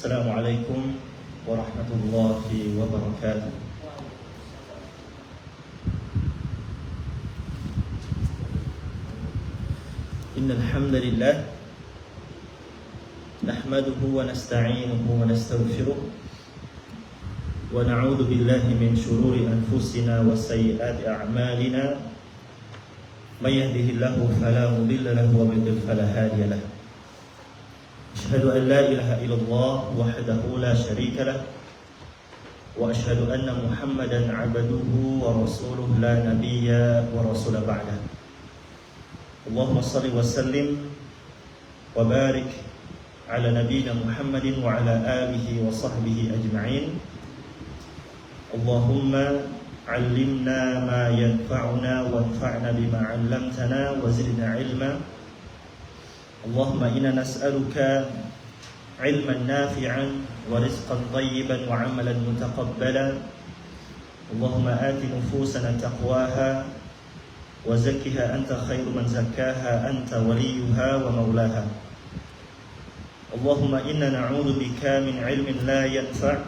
Assalamualaikum warahmatullahi wabarakatuh. Innal hamdalillah nahmaduhu wa nasta'inuhu wa nastaghfiruh wa na'udzu billahi min shururi anfusina wa sayyiati a'malina may yahdihillahu fala mudilla lahu wa may yudlil fala hadiya lahu. Asyhadu an la ilaha illallah wahdahu la syarika lah wa asyhadu anna Muhammadan 'abduhu wa rasuluhu la nabiyya wa rasula ba'dah. Allahumma shalli wa sallim wa barik ala nabiyyina Muhammadin wa ala alihi wa sahbihi ajma'in. Allahumma 'allimna ma yanfa'una wanfa'na bima 'allamtana wa zidna 'ilma. Allahumma inna nas'aluka 'ilman nafi'an wa rizqan thayyiban wa 'amalan mutaqabbalan. Allahumma ati nufusana taqwaha wa zakkiha anta khairu man zakkaha anta waliyuha wa maulaha. Allahumma inna na'udzu bika min 'ilmin la yanfa'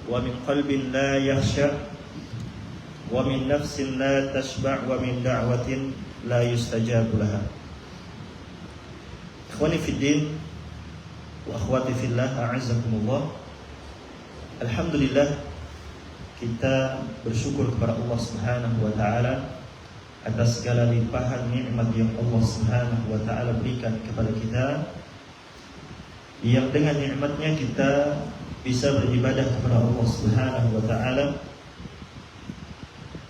wa min qalbin la yakhsha wa min nafsin la tashba' wa min da'watin la yustajabu laha. Ikhwani fiddin wa akhwati fillah, a'azzakumullah. Alhamdulillah, kita bersyukur kepada Allah Subhanahu wa taala atas segala limpahan nikmat yang Allah Subhanahu wa taala berikan kepada kita, yang dengan nikmatnya kita bisa beribadah kepada Allah Subhanahu wa taala,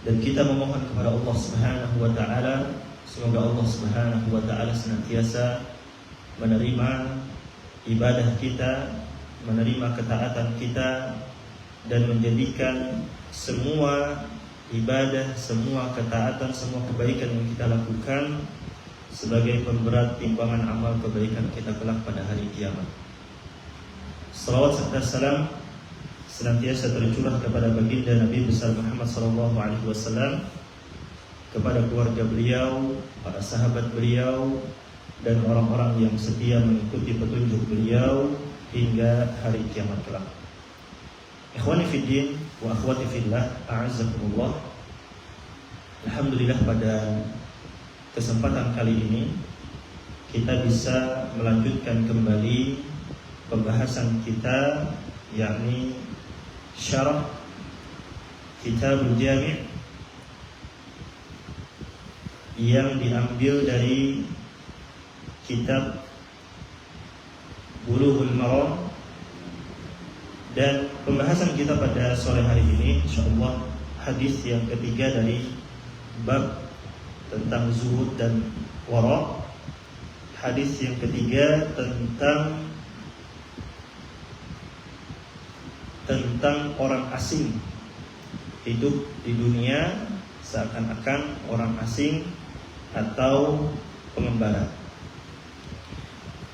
dan kita memohon kepada Allah Subhanahu wa taala semoga Allah Subhanahu wa taala senantiasa menerima ibadah kita, menerima ketaatan kita, dan menjadikan semua ibadah, semua ketaatan, semua kebaikan yang kita lakukan sebagai pemberat timbangan amal kebaikan kita kelak pada hari kiamat. Salawat serta salam senantiasa tercurah kepada baginda Nabi besar Muhammad SAW, kepada keluarga beliau, para sahabat beliau, dan orang-orang yang setia mengikuti petunjuk beliau hingga hari kiamat kelak. Ikhwani fiddin wa akhwati fillah, a'azzakumullah. Alhamdulillah, pada kesempatan kali ini kita bisa melanjutkan kembali pembahasan kita, yakni syarah Kitabul Jami' yang diambil dari kitab Bulughul Maram. Dan pembahasan kita pada sore hari ini insyaallah hadis yang ketiga dari bab tentang zuhud dan wara. Hadis yang ketiga tentang orang asing hidup di dunia seakan-akan orang asing atau pengembara.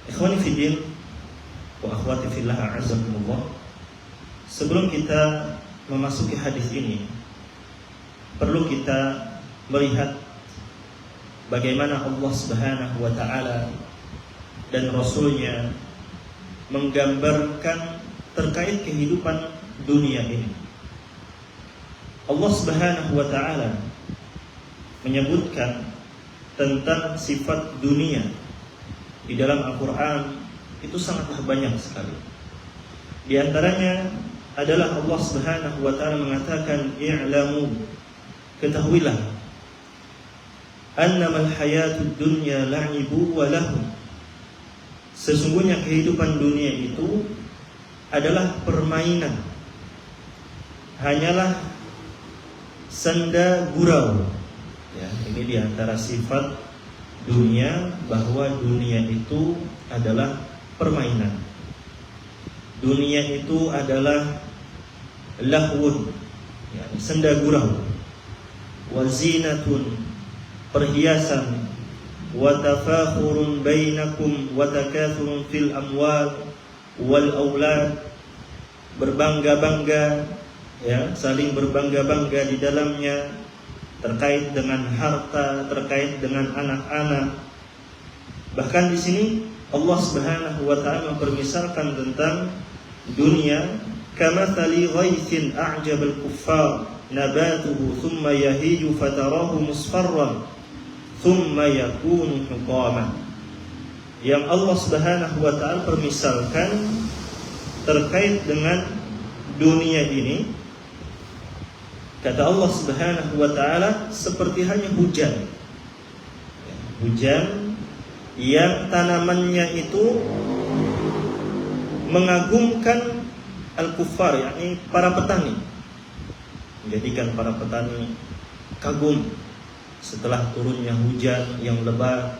Ikhwani fiddin wa akhwati fillah, a'azzakumullah. Sebelum kita memasuki hadis ini, perlu kita melihat bagaimana Allah Subhanahu wa taala dan Rasulnya menggambarkan terkait kehidupan dunia ini. Allah Subhanahu wa taala menyebutkan tentang sifat dunia di dalam Al-Quran itu sangatlah banyak sekali. Di antaranya adalah Allah Subhanahu wa taala mengatakan, i'lamu, ketahuilah, annamal hayatud dunya la'ibu wa lahu, sesungguhnya kehidupan dunia itu adalah permainan, hanyalah senda gurau. Ya, ini di antara sifat dunia, bahwa dunia itu adalah permainan. Dunia itu adalah lahwun, ya, senda gurau, wazinatun, perhiasan, wa tafakhurun bainakum wa takathurun fil amwal wal aulad, berbangga-bangga, ya, saling berbangga-bangga di dalamnya terkait dengan harta, terkait dengan anak-anak. Bahkan di sini Allah Subhanahu wa taala mempermisalkan tentang dunia kamathali ghaithin a'jabal kuffar nabatuhu thumma yahiju fatarahu musfarran thumma yakunu hutama. Yang Allah Subhanahu wa taala permisalkan terkait dengan dunia ini, kata Allah Subhanahu wa taala, seperti hanya hujan. Hujan yang tanamannya itu mengagumkan al-kuffar, yakni para petani, menjadikan para petani kagum setelah turunnya hujan yang lebat,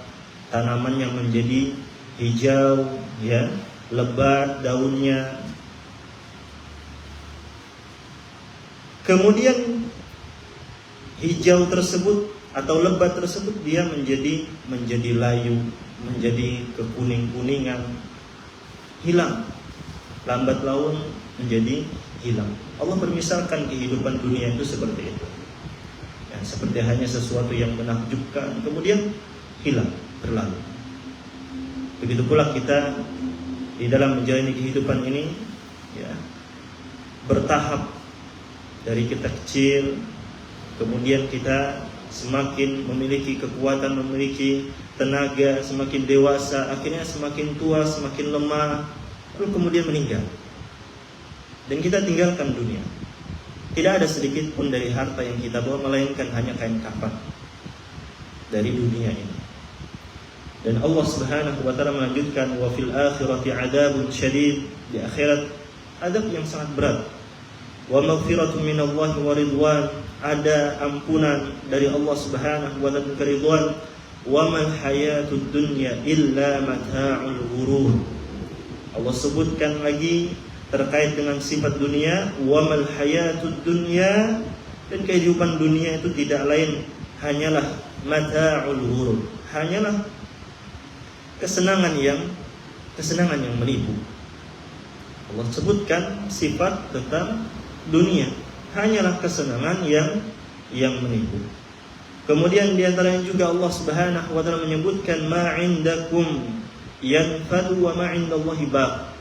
tanamannya menjadi hijau, ya, lebat daunnya. Kemudian hijau tersebut atau lebat tersebut dia menjadi layu, menjadi kekuning-kuningan, hilang, lambat laun menjadi hilang. Allah bermisalkan kehidupan dunia itu seperti itu, ya, seperti hanya sesuatu yang menakjubkan kemudian hilang, berlalu. Begitu pula kita di dalam menjalani kehidupan ini, ya, bertahap dari kita kecil, kemudian kita semakin memiliki kekuatan, memiliki tenaga, semakin dewasa, akhirnya semakin tua, semakin lemah, lalu kemudian meninggal. Dan kita tinggalkan dunia. Tidak ada sedikit pun dari harta yang kita bawa, melainkan hanya kain kafan dari dunia ini. Dan Allah Subhanahu wa taala melanjutkan, wa fil akhirati adzabun syadid, di akhirat adab yang sangat berat. Wa maghfiratun minallahi wa ridwan, ada ampunan dari Allah Subhanahu wa taala, keridhaan. Wa mal hayatud dunya illa mata'ul ghurur. Allah sebutkan lagi terkait dengan sifat dunia, wa mal hayatud dunya, dan kehidupan dunia itu tidak lain hanyalah mata'ul ghurur, hanyalah kesenangan yang menipu. Allah sebutkan sifat tentang dunia, hanyalah kesenangan yang menipu. Kemudian di antaranya juga Allah Subhanahu wa taala menyebutkan ma 'indakum yanfadu wa ma 'indallahi baq.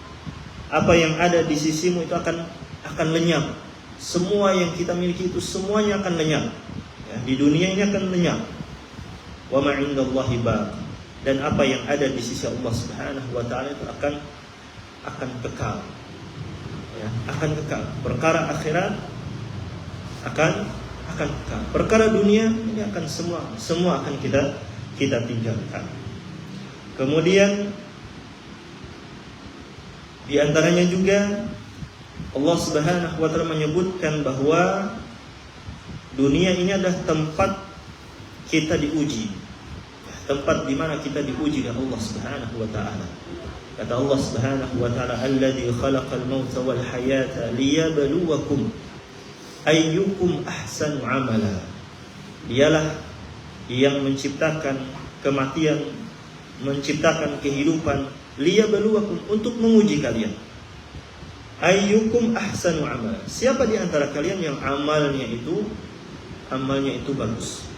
Apa yang ada di sisimu itu akan lenyap. Semua yang kita miliki itu semuanya akan lenyap. Ya, di dunia ini akan lenyap. Wa ma 'indallahi baq. Dan apa yang ada di sisi Allah Subhanahu wa taala itu akan kekal. Ya, akan kekal. Perkara akhirat akan kekal. Perkara dunia ini akan semua akan kita tinggalkan. Kemudian di antaranya juga Allah Subhanahu wa taala menyebutkan bahwa dunia ini adalah tempat kita diuji. Tempat di mana kita diuji oleh Allah Subhanahu wa taala. Kata Allah Subhanahu wa taala, "Alladzi khalaqal mauta wal hayata liyabluwakum ayyukum ahsanu amala." Dialah yang menciptakan kematian, menciptakan kehidupan, liyabluwakum, untuk menguji kalian. Ayyukum ahsanu amala. Siapa di antara kalian yang amalnya itu bagus.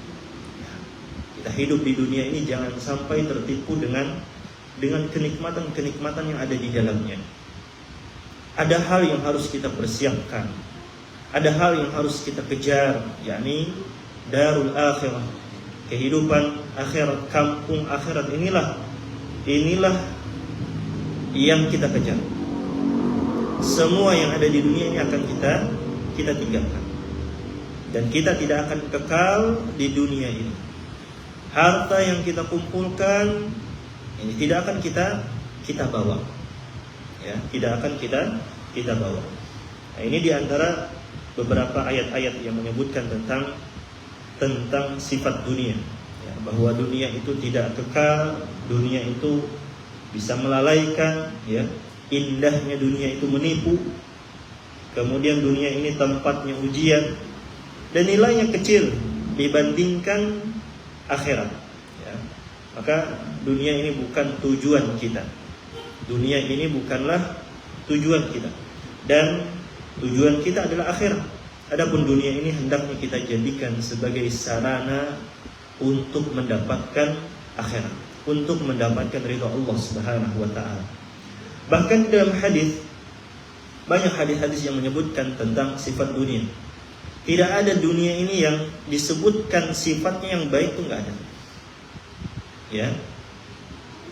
Kita hidup di dunia ini jangan sampai tertipu dengan kenikmatan-kenikmatan yang ada di dalamnya. Ada hal yang harus kita persiapkan. Ada hal yang harus kita kejar, yakni darul akhirah, kehidupan akhirat, kampung akhirat. Inilah yang kita kejar. Semua yang ada di dunia ini akan kita tinggalkan. Dan kita tidak akan kekal di dunia ini. Harta yang kita kumpulkan ini tidak akan kita bawa. Ya, tidak akan kita bawa. Nah, ini di antara beberapa ayat-ayat yang menyebutkan tentang sifat dunia, ya, bahwa dunia itu tidak kekal, dunia itu bisa melalaikan, ya, indahnya dunia itu menipu. Kemudian dunia ini tempatnya ujian dan nilainya kecil dibandingkan akhirat, ya. Maka dunia ini bukan tujuan kita. Dunia ini bukanlah tujuan kita. Dan tujuan kita adalah akhirat. Adapun dunia ini hendaknya kita jadikan sebagai sarana untuk mendapatkan akhirat, untuk mendapatkan ridha Allah Subhanahu wa taala. Bahkan di dalam hadis, banyak hadis-hadis yang menyebutkan tentang sifat dunia. Tidak ada dunia ini yang disebutkan sifatnya yang baik, itu enggak ada. Ya.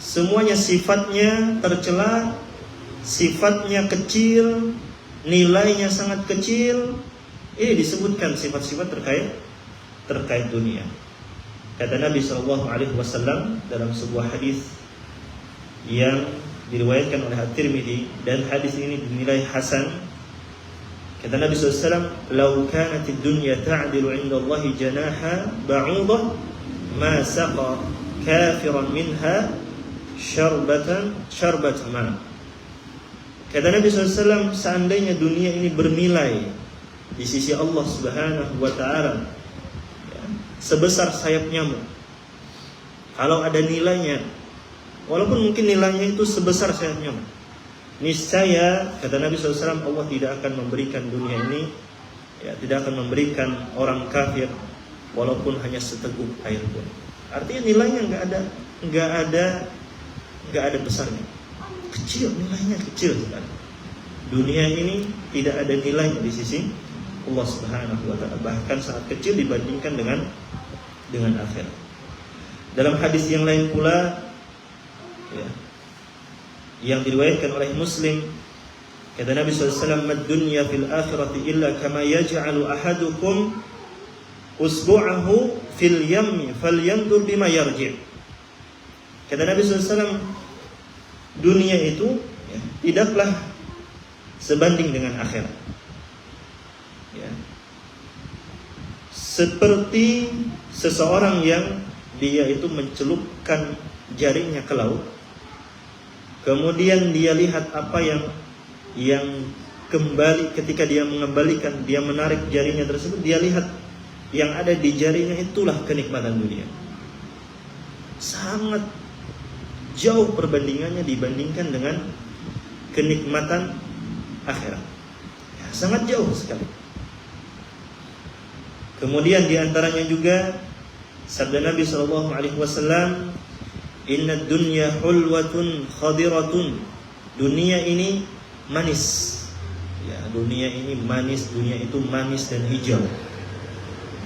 Semuanya sifatnya tercela, sifatnya kecil, nilainya sangat kecil. Ini disebutkan sifat-sifat terkait dunia. Kata Nabi SAW dalam sebuah hadis yang diriwayatkan oleh At-Tirmidzi, dan hadis ini dinilai hasan. Kata Nabi SAW, "Lau kanatid dunya ta'dilu 'inda Allahi janaha ba'udah, ma saqa kafiran minha syarbatan ma." Kata Nabi SAW, seandainya dunia ini bernilai di sisi Allah Subhanahu wa taala sebesar sayap nyamuk, kalau ada nilainya, walaupun mungkin nilainya itu sebesar sayap nyamuk, niscaya kata Nabi SAW, Allah tidak akan memberikan dunia ini, tidak akan memberikan orang kafir walaupun hanya seteguk air pun. Artinya nilainya nggak ada besarnya, kecil, nilainya kecil sekali. Dunia ini tidak ada nilainya di sisi Allah Subhanahu wa taala, bahkan sangat kecil dibandingkan dengan akhirat. Dalam hadis yang lain pula, yang diriwayatkan oleh Muslim, kata Nabi SAW, "Mad-dunya fil akhirati illa kama yaj'alu ahadukum usbu'ahu fil yammi falyandur bima yarji'." Kata Nabi SAW, dunia itu tidaklah sebanding dengan akhirat. Seperti seseorang yang dia itu mencelupkan jarinya ke laut, kemudian dia lihat apa yang kembali, ketika dia mengembalikan, dia menarik jarinya tersebut, dia lihat yang ada di jarinya, itulah kenikmatan dunia. Sangat jauh perbandingannya dibandingkan dengan kenikmatan akhirat. Sangat jauh sekali. Kemudian diantaranya juga sabda Nabi SAW, "Inna dunya hulwatun khadiratun." Dunia ini manis. Dunia ini manis, dunia itu manis dan hijau.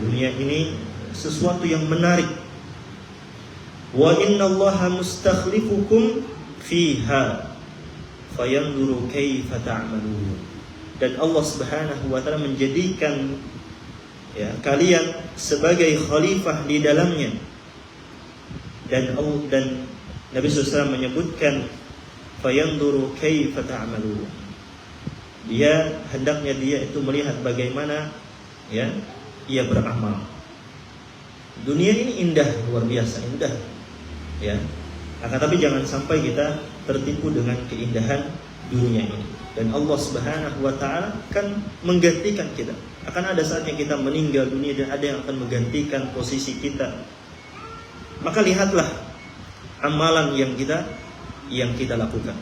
Dunia ini sesuatu yang menarik. "Wa inna Allaha mustakhlifukum fiha fayanduru kaifa ta'malun." Dan Allah Subhanahu wa taala menjadikan kalian sebagai khalifah di dalamnya. Dan Nabi SAW menyebutkan fayanduru kaifa ta'malun. Hendaknya dia itu melihat bagaimana ia beramal. Dunia ini indah, luar biasa indah. Akan tapi jangan sampai kita tertipu dengan keindahan dunia ini. Dan Allah Subhanahu wa taala akan menggantikan kita. Akan ada saatnya kita meninggal dunia dan ada yang akan menggantikan posisi kita. Maka lihatlah amalan yang kita lakukan.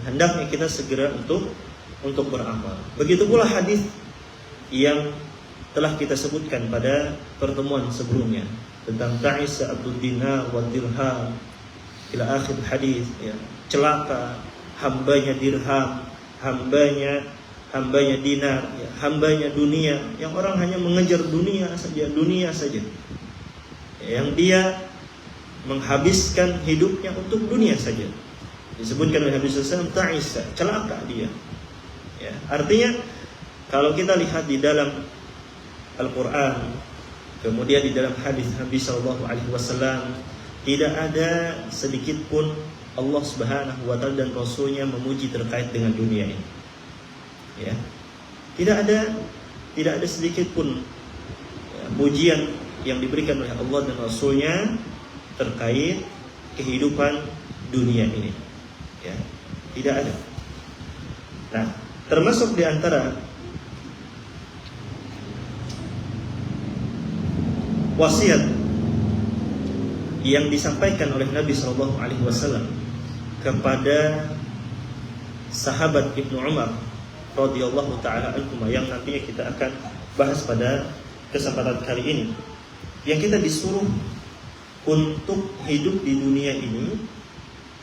Hendaknya kita segera untuk beramal. Begitu pula hadis yang telah kita sebutkan pada pertemuan sebelumnya tentang ta'isa Abdul Dinar wa Dirham ila akhir hadis. Celaka hambanya dirham, hambanya dinar, hambanya dunia, yang orang hanya mengejar dunia saja, yang dia menghabiskan hidupnya untuk dunia saja. Disebutkan oleh Nabi SAW, ta'isa, celaka dia. Artinya kalau kita lihat di dalam Al-Quran, kemudian di dalam hadis Nabi SAW, tidak ada sedikit pun Allah Subhanahu wa taala dan Rasulnya memuji terkait dengan dunia ini. Tidak ada sedikit pun pujian yang diberikan oleh Allah dan Rasulnya terkait kehidupan dunia ini. Tidak ada. Nah, termasuk di antara wasiat yang disampaikan oleh Nabi SAW kepada sahabat Ibnu Umar radhiyallahu taala anhuma, yang nantinya kita akan bahas pada kesempatan kali ini, yang kita disuruh untuk hidup di dunia ini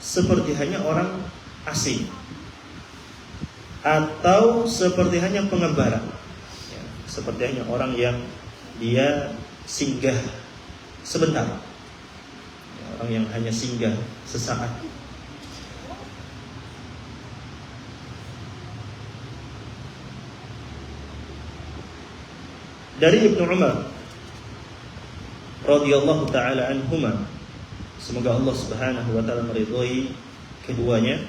seperti hanya orang asing atau seperti hanya pengembara, ya, seperti hanya orang yang dia singgah sebentar, ya, orang yang hanya singgah sesaat. Dari Ibnu Umar radhiyallahu taala anhuma, semoga Allah Subhanahu wa taala meridhai keduanya.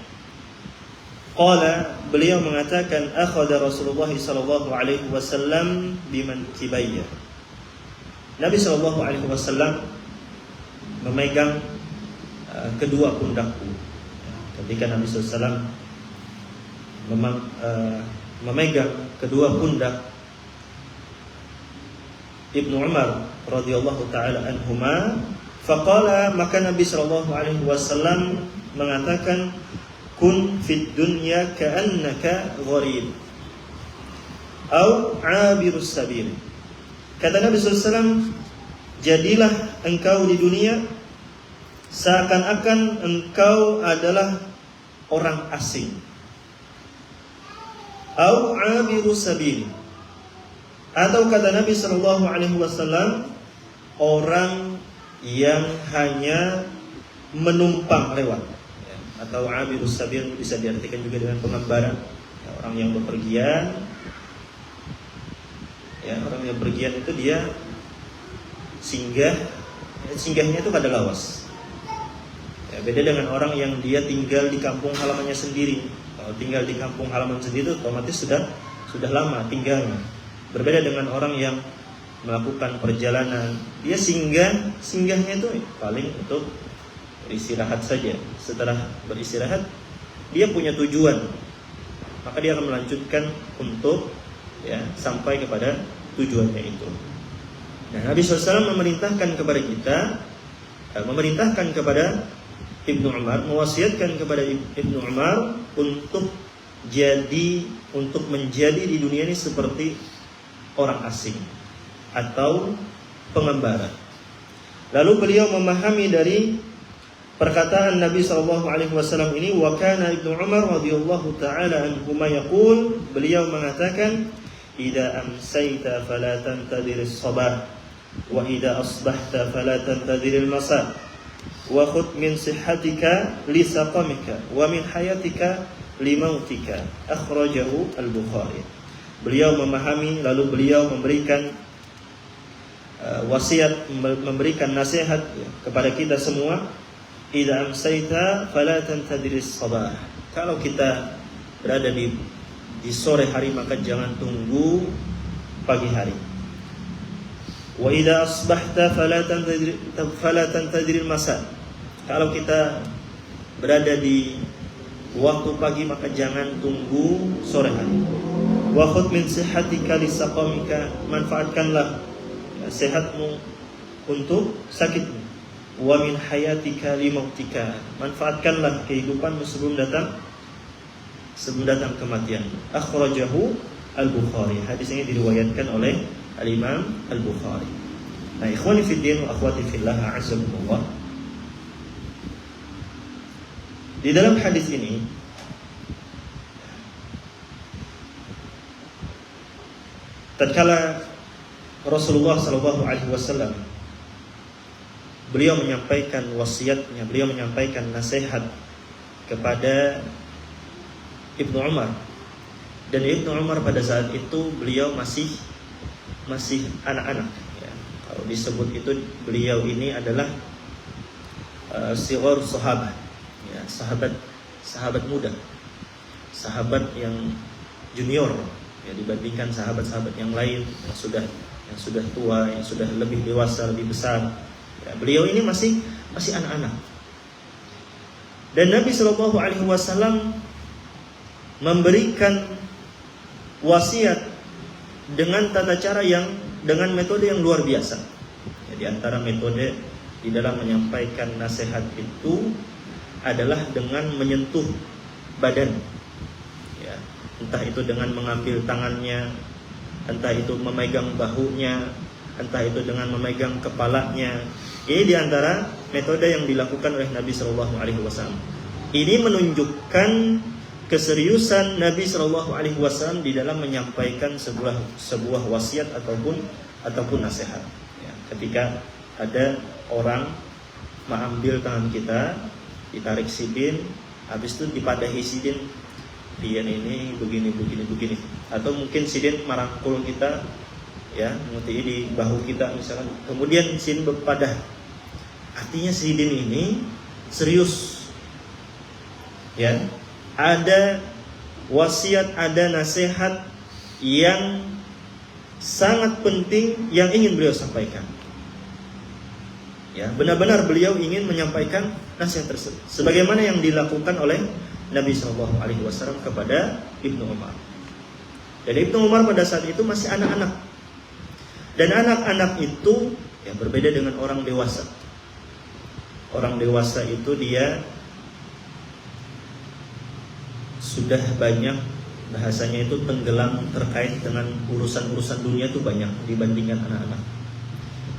Qala, beliau mengatakan, akhadha Rasulullah sallallahu alaihi wasallam bimankibayya. Nabi sallallahu alaihi wasallam memegang kedua pundakku. Ketika Nabi sallallahu alaihi wasallam memegang kedua pundak Ibnu Umar radhiyallahu taala anhuma, faqala, maka Nabi sallallahu alaihi wasallam mengatakan, kun fid dunya ka'annaka gharib au 'abirus sabil. Kata Nabi sallallahu alaihi wasallam, jadilah engkau di dunia seakan-akan engkau adalah orang asing, au 'abirus sabil, atau kata Nabi sallallahu alaihi wasallam, orang yang hanya menumpang lewat, ya, atau abirus sabil bisa diartikan juga dengan pengembara, ya, orang yang bepergian. Ya, orang yang bepergian itu dia singgah, singgahnya itu kada lawas. Ya, beda dengan orang yang dia tinggal di kampung halamannya sendiri. Kalau tinggal di kampung halaman sendiri itu otomatis sudah lama tinggalnya. Berbeda dengan orang yang melakukan perjalanan, dia singgahnya itu paling untuk beristirahat saja. Setelah beristirahat, dia punya tujuan, maka dia akan melanjutkan untuk, ya, sampai kepada tujuannya itu. Nah, Nabi SAW memerintahkan kepada kita, memerintahkan kepada Ibnu Umar, mewasiatkan kepada Ibnu Umar untuk menjadi di dunia ini seperti orang asing atau pengembara. Lalu beliau memahami dari perkataan Nabi SAW ini, wa kana Ibnu Umar radhiyallahu taala anhuma yaqul, beliau mengatakan, idza amsayta fala tantadhiris sabah wa idza asbahta fala tantadhiril masa wa khudh min sihhatika li saqamika wa min hayatika li mautika, akhrajahu al-Bukhari. Beliau memahami, lalu beliau memberikan wasiat, memberikan nasihat kepada kita semua. Idza amsayta fala tantadhiris sabah. Kalau kita berada di sore hari, maka jangan tunggu pagi hari. Wa idza asbahta fala tantadhiril masa. Kalau kita berada di waktu pagi, maka jangan tunggu sore hari. Wa khudh min sihhatika li saqamika, manfaatkanlah sehatmu untuk sakitmu. Wa min hayatika li mautika, manfaatkanlah kehidupanmu sebelum datang kematian. Akhrajahu al-Bukhari. Hadis ini diriwayatkan oleh al-Imam al-Bukhari. Nah, ikhwani fid din wa akhwati fillah, a'azzakumullah. Di dalam hadis ini tatkala Rasulullah SAW beliau menyampaikan wasiatnya, beliau menyampaikan nasihat kepada Ibnu Umar, dan Ibnu Umar pada saat itu beliau masih anak-anak, ya. Kalau disebut itu, beliau ini adalah sighar sahabat, ya, sahabat muda, sahabat yang junior, ya, dibandingkan sahabat-sahabat yang lain yang sudah tua, yang sudah lebih dewasa, lebih besar. Ya, beliau ini masih anak-anak. Dan Nabi Shallallahu Alaihi Wasallam memberikan wasiat dengan tata cara dengan metode yang luar biasa. Ya, di antara metode di dalam menyampaikan nasihat itu adalah dengan menyentuh badan. Ya, entah itu dengan mengambil tangannya, entah itu memegang bahunya, entah itu dengan memegang kepalanya, Ini diantara metode yang dilakukan oleh Nabi Shallallahu Alaihi Wasallam. Ini menunjukkan keseriusan Nabi Shallallahu Alaihi Wasallam di dalam menyampaikan sebuah wasiat ataupun nasihat. Ya, ketika ada orang mengambil tangan kita, ditarik sidin, habis itu dipadahi sidin, dia ini begini, atau mungkin sidin merangkul kita, ya, nguti di bahu kita misalkan, kemudian sidin berpadah, artinya sidin ini serius, ya, ada wasiat, ada nasihat yang sangat penting yang ingin beliau sampaikan. Ya, benar-benar beliau ingin menyampaikan nasihat tersebut, sebagaimana yang dilakukan oleh Nabi Shallallahu Alaihi Wasallam kepada Ibnu Umar. Dan Ibnu Umar pada saat itu masih anak-anak, dan anak-anak itu ya berbeda dengan orang dewasa. Orang dewasa itu dia sudah banyak, bahasanya itu tenggelam terkait dengan urusan-urusan dunia itu banyak dibandingkan anak-anak,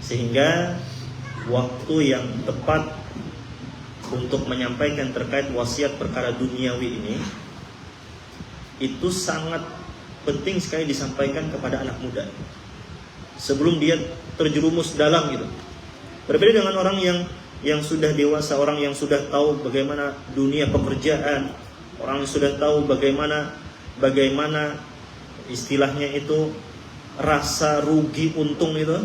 sehingga waktu yang tepat untuk menyampaikan terkait wasiat perkara duniawi ini itu sangat penting sekali disampaikan kepada anak muda sebelum dia terjerumus dalam gitu. Berbeda dengan orang yang sudah dewasa, orang yang sudah tahu bagaimana dunia pekerjaan, orang yang sudah tahu bagaimana istilahnya itu rasa rugi untung itu,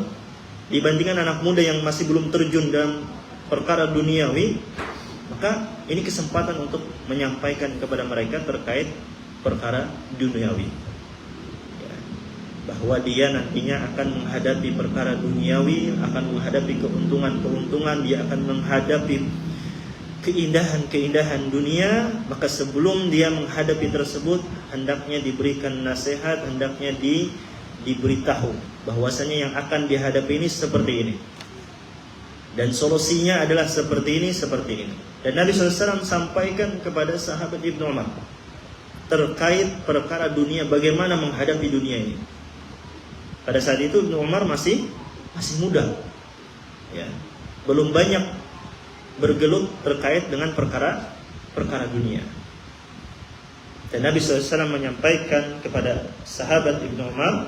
dibandingkan anak muda yang masih belum terjun dalam perkara duniawi. Maka ini kesempatan untuk menyampaikan kepada mereka terkait perkara duniawi, ya, bahwa dia nantinya akan menghadapi perkara duniawi, akan menghadapi keuntungan-keuntungan, dia akan menghadapi keindahan-keindahan dunia. Maka sebelum dia menghadapi tersebut, hendaknya diberikan nasihat, hendaknya diberitahu bahwasanya yang akan dihadapi ini seperti ini, dan solusinya adalah seperti ini. Dan Nabi SAW sampaikan kepada sahabat Ibnu Umar terkait perkara dunia, bagaimana menghadapi dunia ini. Pada saat itu Ibnu Umar masih muda, ya, belum banyak bergelut terkait dengan perkara dunia. Dan Nabi SAW menyampaikan kepada sahabat Ibnu Umar,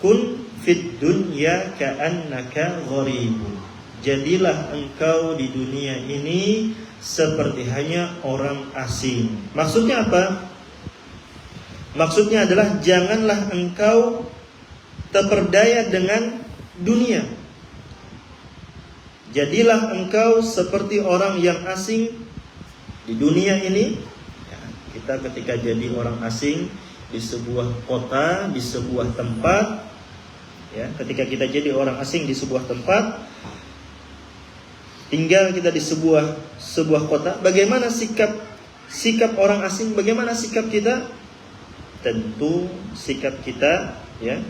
kun fid dunya ka'annaka gharibun. Jadilah engkau di dunia ini seperti hanya orang asing. Maksudnya apa? Maksudnya adalah janganlah engkau terperdaya dengan dunia. Jadilah engkau seperti orang yang asing di dunia ini. Ya, kita ketika jadi orang asing di sebuah kota, di sebuah tempat, ya, ketika kita jadi orang asing di sebuah tempat, tinggal kita di sebuah kota, bagaimana sikap orang asing, bagaimana sikap kita? Tentu sikap kita, ya,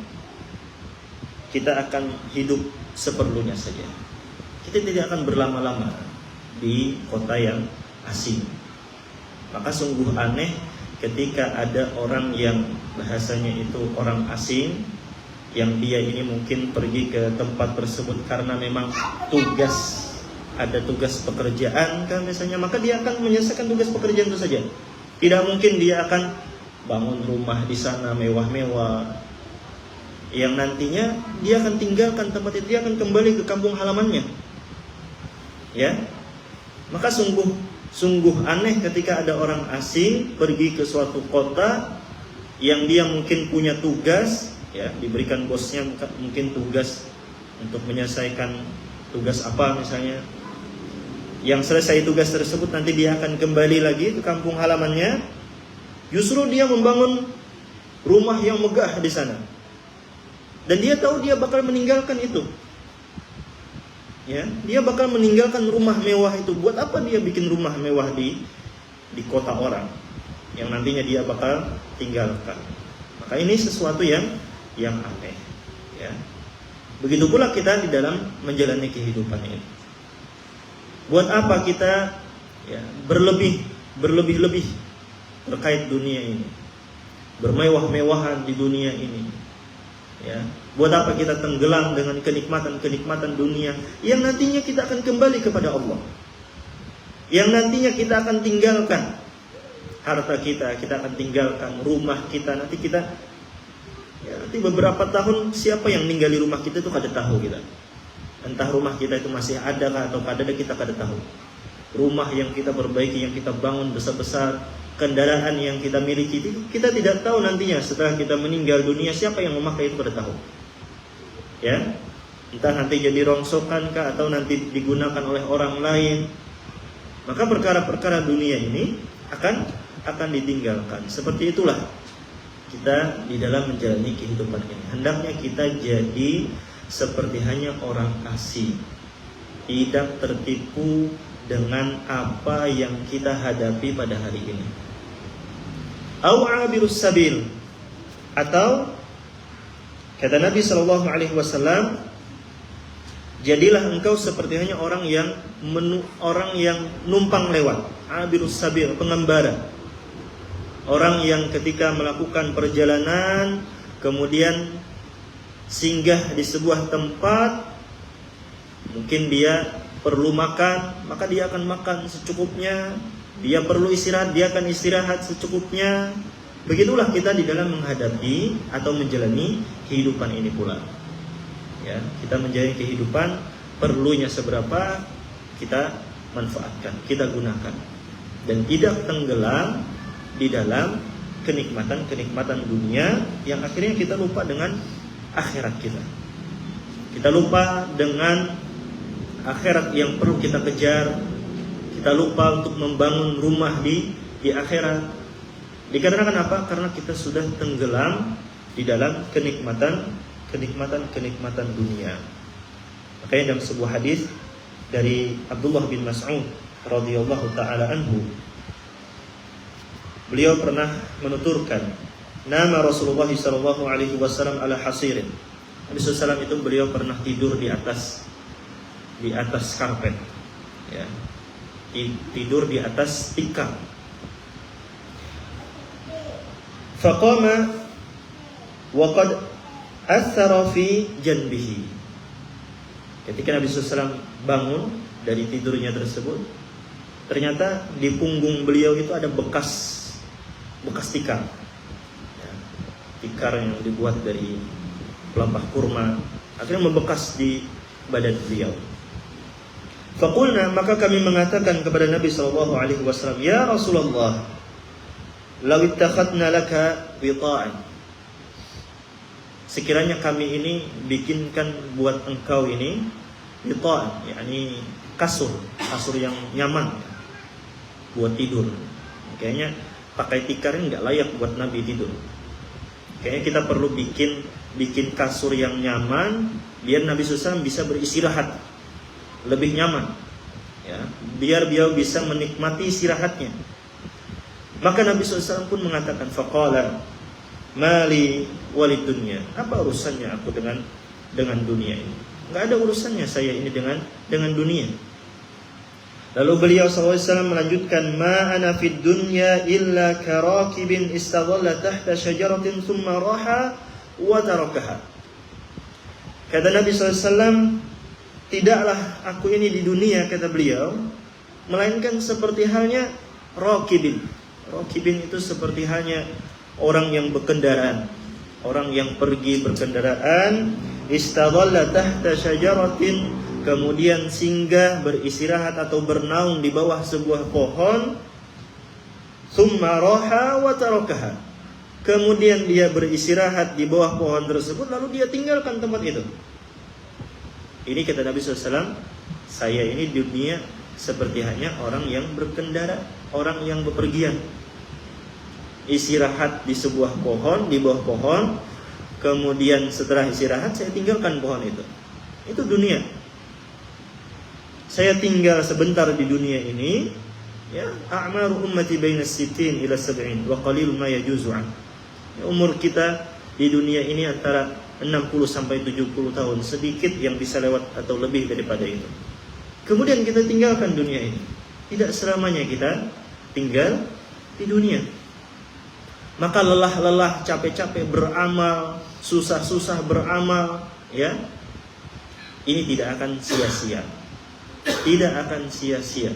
kita akan hidup seperlunya saja. Kita tidak akan berlama-lama di kota yang asing. Maka sungguh aneh ketika ada orang yang bahasanya itu orang asing, yang dia ini mungkin pergi ke tempat tersebut karena memang ada tugas pekerjaan kan misalnya, maka dia akan menyelesaikan tugas pekerjaan itu saja. Tidak mungkin dia akan bangun rumah di sana mewah-mewah, yang nantinya dia akan tinggalkan tempat itu, dia akan kembali ke kampung halamannya. Ya, maka sungguh aneh ketika ada orang asing pergi ke suatu kota yang dia mungkin punya tugas, ya, diberikan bosnya mungkin tugas untuk menyelesaikan tugas apa misalnya. Yang selesai tugas tersebut nanti dia akan kembali lagi ke kampung halamannya. Justru dia membangun rumah yang megah di sana, dan dia tahu dia bakal meninggalkan itu. Ya, dia bakal meninggalkan rumah mewah itu. Buat apa dia bikin rumah mewah di kota orang yang nantinya dia bakal tinggalkan? Maka ini sesuatu yang aneh, ya. Begitu pula kita di dalam menjalani kehidupan ini. Buat apa kita, ya, berlebih-lebih terkait dunia ini, bermewah-mewahan di dunia ini, ya, Buat apa kita tenggelam dengan kenikmatan-kenikmatan dunia yang nantinya kita akan kembali kepada Allah, yang nantinya kita akan tinggalkan harta kita akan tinggalkan rumah kita. Nanti kita nanti beberapa tahun, siapa yang ninggali rumah kita itu kada tahu kita. Entah rumah kita itu masih ada atau kada ada, kita kada tahu. Rumah yang kita perbaiki, yang kita bangun besar-besar, kendaraan yang kita miliki, kita tidak tahu nantinya setelah kita meninggal dunia siapa yang memakai itu, kada tahu. Ya, entah nanti jadi rongsokan kah atau nanti digunakan oleh orang lain. Maka perkara-perkara dunia ini akan ditinggalkan. Seperti itulah kita di dalam menjalani kehidupan ini. Hendaknya kita jadi seperti hanya orang asing, tidak tertipu dengan apa yang kita hadapi pada hari ini. Au abirus sabil, atau kata Nabi SAW, jadilah engkau seperti hanya orang yang numpang lewat. Abirus sabil, pengembara. Orang yang ketika melakukan perjalanan kemudian singgah di sebuah tempat, mungkin dia perlu makan, maka dia akan makan secukupnya. Dia perlu istirahat, dia akan istirahat secukupnya. Begitulah kita di dalam menghadapi atau menjalani kehidupan ini pula. Ya, kita menjalani kehidupan, perlunya seberapa kita manfaatkan, kita gunakan, dan tidak tenggelam di dalam kenikmatan-kenikmatan dunia yang akhirnya kita lupa dengan akhirat kita. Kita lupa dengan akhirat yang perlu kita kejar. Kita lupa untuk membangun rumah di akhirat. Dikarenakan apa? Karena kita sudah tenggelam di dalam kenikmatan dunia. Makanya dalam sebuah hadis dari Abdullah bin Mas'ud radhiyallahu taala anhu, beliau pernah menuturkan, nama Rasulullah sallallahu alaihi wasallam ala hasirin. Nabi sallallahu itu beliau pernah tidur di atas karpet, ya. Tidur di atas tikar. Faqama wa qad athara fi janbihi. Ketika Nabi SAW bangun dari tidurnya tersebut, ternyata di punggung beliau itu ada bekas tikar, ya, tikar yang dibuat dari pelepah kurma, akhirnya membekas di badan beliau. Faqulna, maka kami mengatakan kepada Nabi SAW, ya Rasulullah, law ittakhadna laka wita'an, sekiranya kami ini bikinkan buat engkau ini wita'an, yakni kasur yang nyaman buat tidur. Kayaknya pakai tikar ini nggak layak buat Nabi tidur. Kayaknya kita perlu bikin kasur yang nyaman biar Nabi SAW bisa beristirahat lebih nyaman, ya, biar beliau bisa menikmati istirahatnya. Maka Nabi SAW pun mengatakan, faqala mali walid dunya, apa urusannya aku dengan dunia ini? Nggak ada urusannya saya ini dengan dunia. Lalu beliau SAW melanjutkan, ma ana fid dunya illa karakibin istadalla tahta syajaratin thumma raha wa tarakaha. Kata Nabi SAW, tidaklah aku ini di dunia, kata beliau, melainkan seperti halnya rakibin. Rakibin itu seperti halnya orang yang berkendaraan, orang yang pergi berkendaraan, istadalla tahta syajaratin, kemudian singgah beristirahat atau bernaung di bawah sebuah pohon, thumma raha wa tarakaha, kemudian dia beristirahat di bawah pohon tersebut lalu dia tinggalkan tempat itu. Ini kata Nabi SAW, saya ini di dunia seperti hanya orang yang berkendara, orang yang bepergian, istirahat di sebuah pohon, di bawah pohon, kemudian setelah istirahat saya tinggalkan pohon itu. Itu dunia. Saya tinggal sebentar di dunia ini, ya, a'maru ummati baina 60 ila 70 wa qalil ma yajuzu an. Umur kita di dunia ini antara 60 sampai 70 tahun, sedikit yang bisa lewat atau lebih daripada itu. Kemudian kita tinggalkan dunia ini. Tidak selamanya kita tinggal di dunia. Maka lelah-lelah, capek-capek beramal, susah-susah beramal, ya, ini tidak akan sia-sia. Tidak akan sia-sia.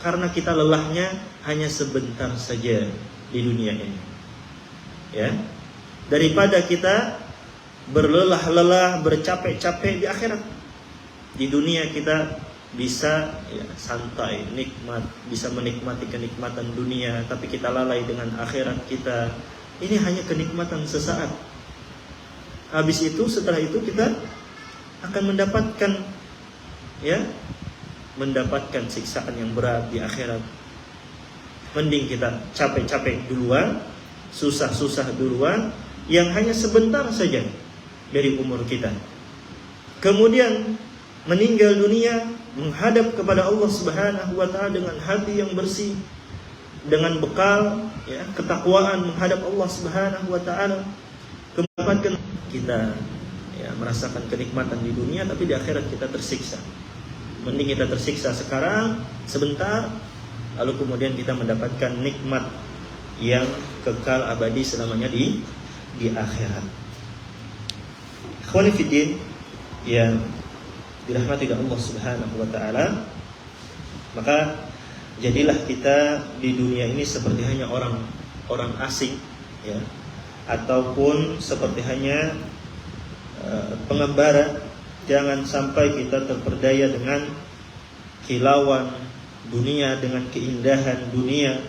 Karena kita lelahnya hanya sebentar saja di dunia ini. Ya. Daripada kita berlelah-lelah, bercapek-capek di akhirat. Di dunia kita bisa ya, santai, nikmat, bisa menikmati kenikmatan dunia, tapi kita lalai dengan akhirat kita. Ini hanya kenikmatan sesaat. Habis itu, setelah itu kita akan mendapatkan siksaan yang berat di akhirat. Mending kita capek-capek duluan, susah-susah duluan, yang hanya sebentar saja dari umur kita. Kemudian meninggal dunia, menghadap kepada Allah Subhanahu wa taala dengan hati yang bersih, dengan bekal ya, ketakwaan menghadap Allah Subhanahu wa taala. Kemudian kita ya, merasakan kenikmatan di dunia, tapi di akhirat kita tersiksa. Mending kita tersiksa sekarang sebentar, lalu kemudian kita mendapatkan nikmat yang kekal abadi selamanya di akhirat. Ikhwani fiddin yang dirahmati oleh Allah Subhanahu wa taala, maka jadilah kita di dunia ini seperti hanya orang asing ya, ataupun seperti hanya pengembara. Jangan sampai kita terperdaya dengan kilauan dunia, dengan keindahan dunia.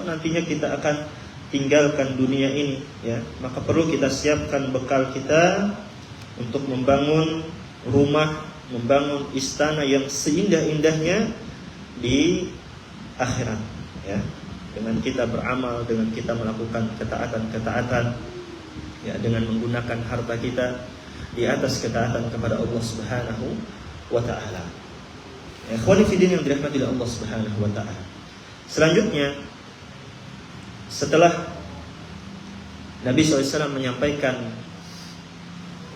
Nantinya kita akan tinggalkan dunia ini ya. Maka perlu kita siapkan bekal kita untuk membangun rumah, membangun istana yang seindah-indahnya di akhirat ya. Dengan kita beramal, dengan kita melakukan ketaatan-ketaatan ya, dengan menggunakan harta kita di atas ketaatan kepada Allah Subhanahu wa taala. Ya, ikhwani fiddin yang dirahmati oleh Allah Subhanahu wa taala. Selanjutnya, setelah Nabi SAW menyampaikan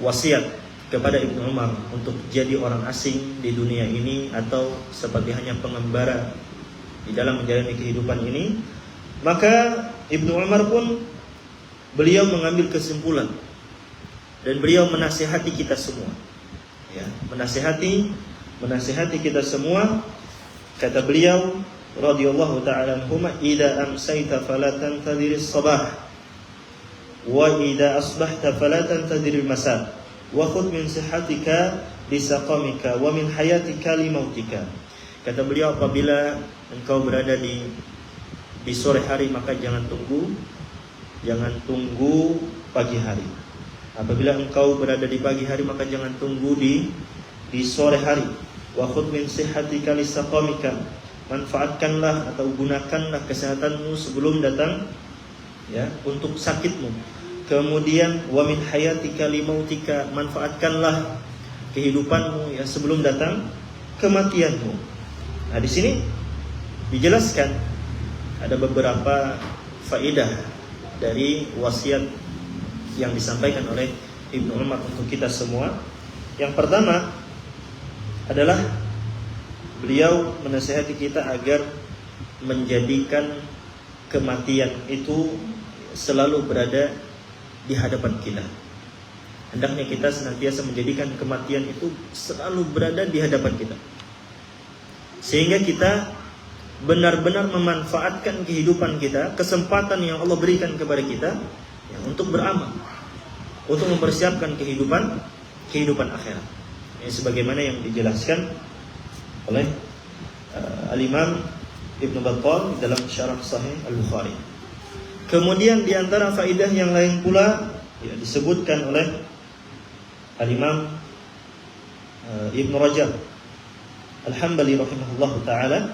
wasiat kepada Ibnu Umar untuk jadi orang asing di dunia ini atau seperti hanya pengembara di dalam menjalani kehidupan ini, maka Ibnu Umar pun beliau mengambil kesimpulan dan beliau menasihati kita semua. Ya, menasihati kita semua. Kata beliau radhiyallahu ta'ala anhuma, "Idza amsayta fala tantadhiris sabah wa idza asbahta fala tantadhiril masa wa khudh min sihhatika li saqamika wa min hayatika li mautika." Kata beliau, apabila engkau berada di sore hari, maka jangan tunggu pagi hari. Apabila engkau berada di pagi hari, maka jangan tunggu di sore hari. Wa khudh min sihhatika li saqamika, manfaatkanlah atau gunakanlah kesehatanmu sebelum datang ya untuk sakitmu. Kemudian wa min hayatika li mautika, manfaatkanlah kehidupanmu ya sebelum datang kematianmu. Nah, di sini dijelaskan ada beberapa faedah dari wasiat yang disampaikan oleh Ibnu Umar untuk kita semua. Yang pertama adalah beliau menasihati kita agar menjadikan kematian itu selalu berada di hadapan kita. Hendaknya kita senantiasa menjadikan kematian itu selalu berada di hadapan kita, sehingga kita benar-benar memanfaatkan kehidupan kita, kesempatan yang Allah berikan kepada kita ya, untuk beramal, untuk mempersiapkan kehidupan akhirat. Ini sebagaimana yang dijelaskan oleh Al-Imam Ibnu Battal dalam Syarah Sahih Al-Bukhari. Kemudian di antara faedah yang lain pula ya, disebutkan oleh Al-Imam Ibnu Rajab Al-Hambali rahimahullahu taala.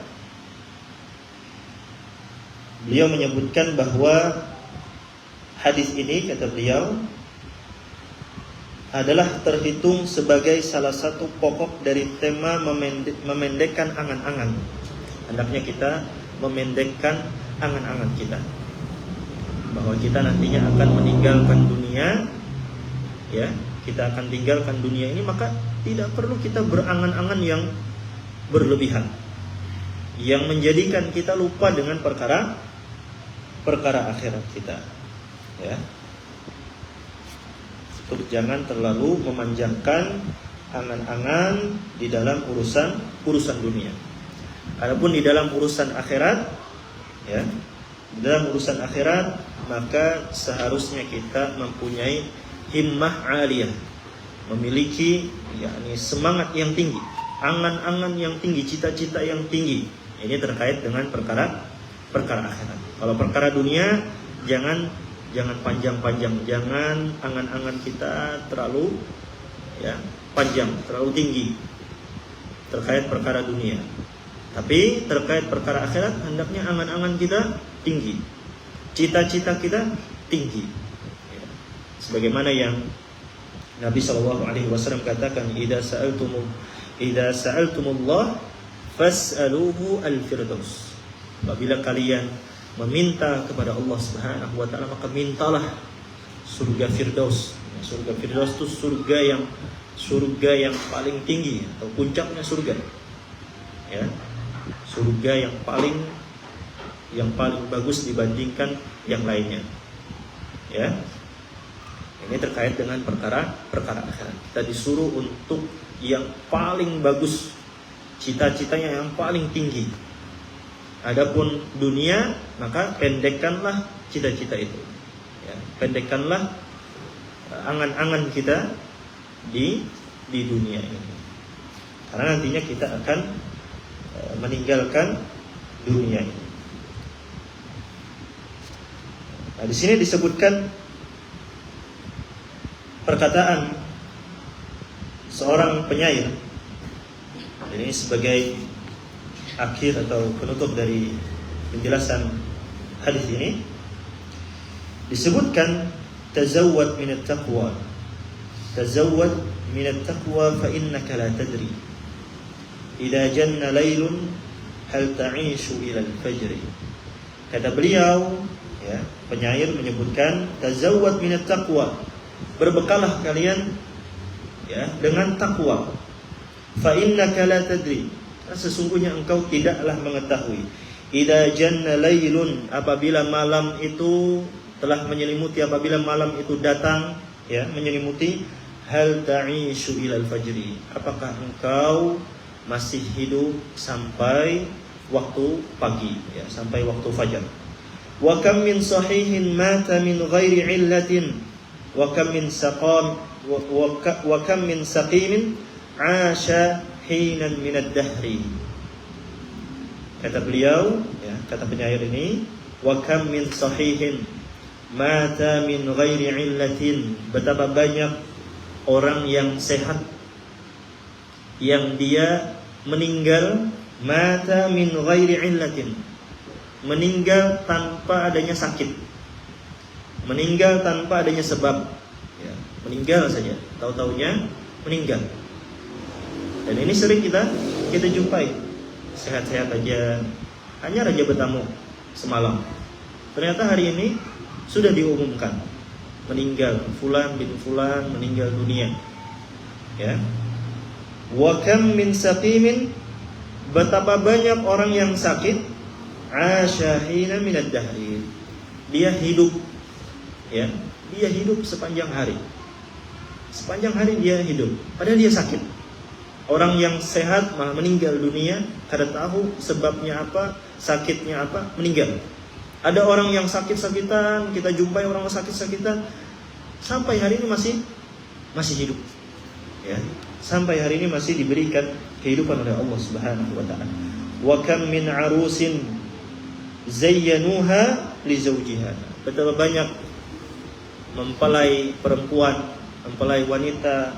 Beliau menyebutkan bahwa hadis ini, kata beliau, adalah terhitung sebagai salah satu pokok dari tema memendekkan angan-angan. Hendaknya kita memendekkan angan-angan kita, bahwa kita nantinya akan meninggalkan dunia ya, kita akan tinggalkan dunia ini, maka tidak perlu kita berangan-angan yang berlebihan yang menjadikan kita lupa dengan perkara akhirat kita ya. untuk jangan terlalu memanjangkan angan-angan di dalam urusan dunia. Adapun di dalam urusan akhirat, ya, di dalam urusan akhirat maka seharusnya kita mempunyai himmah aliyah, memiliki yakni semangat yang tinggi, angan-angan yang tinggi, cita-cita yang tinggi. Ini terkait dengan perkara akhirat. Kalau perkara dunia jangan panjang-panjang, jangan angan-angan kita terlalu panjang, terlalu tinggi terkait perkara dunia. Tapi terkait perkara akhirat hendaknya angan-angan kita tinggi, cita-cita kita tinggi. Sebagaimana yang Nabi SAW katakan, idza sa'altumullah fas'aluhu al-firdaus. Apabila kalian meminta kepada Allah Subhanahu wa taala, maka mintalah surga Firdaus. Surga Firdaus itu surga yang paling tinggi atau puncaknya surga. Ya. Surga yang paling bagus dibandingkan yang lainnya. Ya. Ini terkait dengan perkara akhirat. Kita disuruh untuk yang paling bagus, cita-citanya yang paling tinggi. Adapun dunia, maka pendekkanlah cita-cita itu. Ya, pendekkanlah angan-angan kita di dunia ini. Karena nantinya kita akan meninggalkan dunia ini. Nah, di sini disebutkan perkataan seorang penyair. Ini sebagai akhir atau penutup dari penjelasan hadis ini. Disebutkan tazawwad minat taqwa. Tazawwad minat taqwa fa innaka la tadri. Idza janna laylun hal ta'ishu ila al-fajr. Kata beliau, ya, penyair menyebutkan tazawwad minat taqwa. Berbekalah kalian, ya, dengan takwa. Fa innaka la tadri. Sesungguhnya engkau tidaklah mengetahui. Idza janna laylun, apabila malam itu telah menyelimuti, apabila malam itu datang, ya, menyelimuti, hal ta'ishu ilal fajri. Apakah engkau masih hidup sampai waktu pagi, ya, sampai waktu fajar. Wa kam min sahihin mata min ghairi illatin wa kam min saqam wa kam min saqimin 'asha hinan minad dahri. Kata beliau, ya, kata penyair ini, wa kam min sahihin mata min ghairi illatin. Betapa banyak orang yang sehat yang dia meninggal, mata min ghairi illatin, meninggal tanpa adanya sakit, meninggal tanpa adanya sebab, ya, meninggal saja, tahu-taunya meninggal. Dan ini sering kita jumpai, sehat-sehat aja, hanya raja bertamu semalam, ternyata hari ini sudah diumumkan meninggal, fulan bin fulan meninggal dunia. Ya. Wa kam min saqimin, betapa banyak orang yang sakit, asyahina minad dahri. Dia hidup, ya, dia hidup sepanjang hari. Sepanjang hari dia hidup, padahal dia sakit. Orang yang sehat malah meninggal dunia, kada tahu sebabnya apa, sakitnya apa, meninggal. Ada orang yang sakit-sakitan, kita jumpai orang sakit-sakitan, sampai hari ini masih hidup. Ya, sampai hari ini masih diberikan kehidupan oleh Allah Subhanahu wa taala. Wa kam min arusin zayyanuha li zawjiha. Betapa banyak mempelai perempuan, mempelai wanita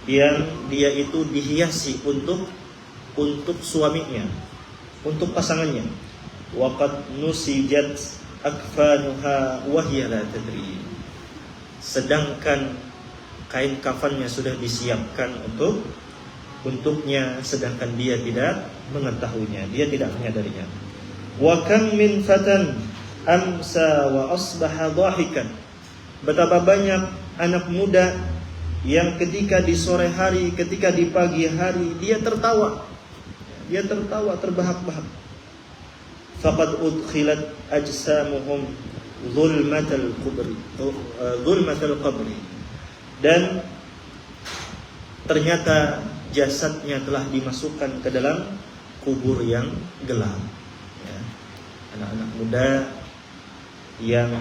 yang dia itu dihiasi untuk suaminya, untuk pasangannya. Waqad nusijat akfanuha wa hiya la tadri. Sedangkan kain kafannya sudah disiapkan untuknya, sedangkan dia tidak mengetahuinya, dia tidak menyadarinya. Wa kam min fatan amsa wa asbaha dhahikan. Betapa banyak anak muda yang ketika di sore hari, ketika di pagi hari dia tertawa terbahak-bahak. Faqad udkhilat ajsamuhum zulmatal qabri. dan ternyata jasadnya telah dimasukkan ke dalam kubur yang gelap. Ya. Anak-anak muda yang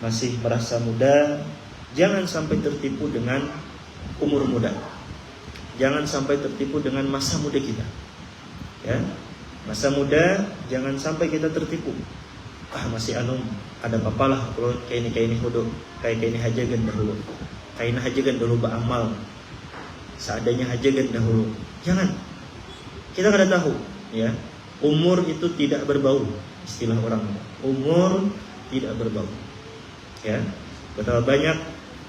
masih merasa muda, jangan sampai tertipu dengan umur muda. Jangan sampai tertipu dengan masa muda kita. Ya. Masa muda jangan sampai kita tertipu. Masih ada papalah kalau kayak ini hudu, kayak ini hajagan dahulu. Kayak ini hajagan dahulu beramal. Seadanya hajagan dahulu. Jangan. Kita kada tahu, ya. Umur itu tidak berbau, istilah orang. Umur tidak berbau. Ya. Betapa banyak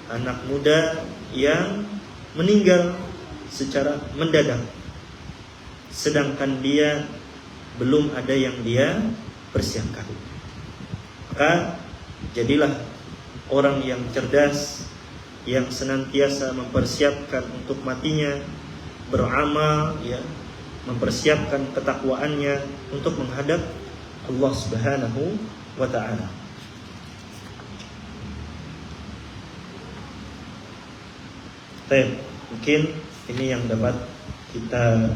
anak muda yang meninggal secara mendadak, sedangkan dia belum ada yang dia persiapkan. Maka jadilah orang yang cerdas, yang senantiasa mempersiapkan untuk matinya, beramal, ya, mempersiapkan ketakwaannya untuk menghadap Allah Subhanahu wa ta'ala. Baik, mungkin ini yang dapat kita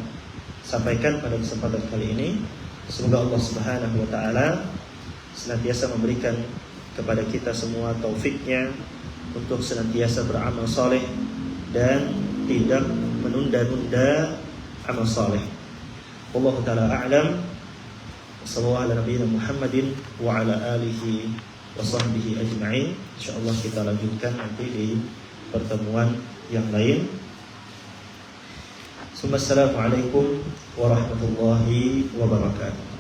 sampaikan pada kesempatan kali ini. Semoga Allah Subhanahu wa ta'ala senantiasa memberikan kepada kita semua taufiknya untuk senantiasa beramal soleh dan tidak menunda-nunda amal soleh. Wallahu ta'ala a'lam. Sallallahu ala nabiyina Muhammadin wa ala alihi wa sahbihi ajma'in. InsyaAllah kita lanjutkan nanti di pertemuan yang lain. Assalamualaikum warahmatullahi wabarakatuh.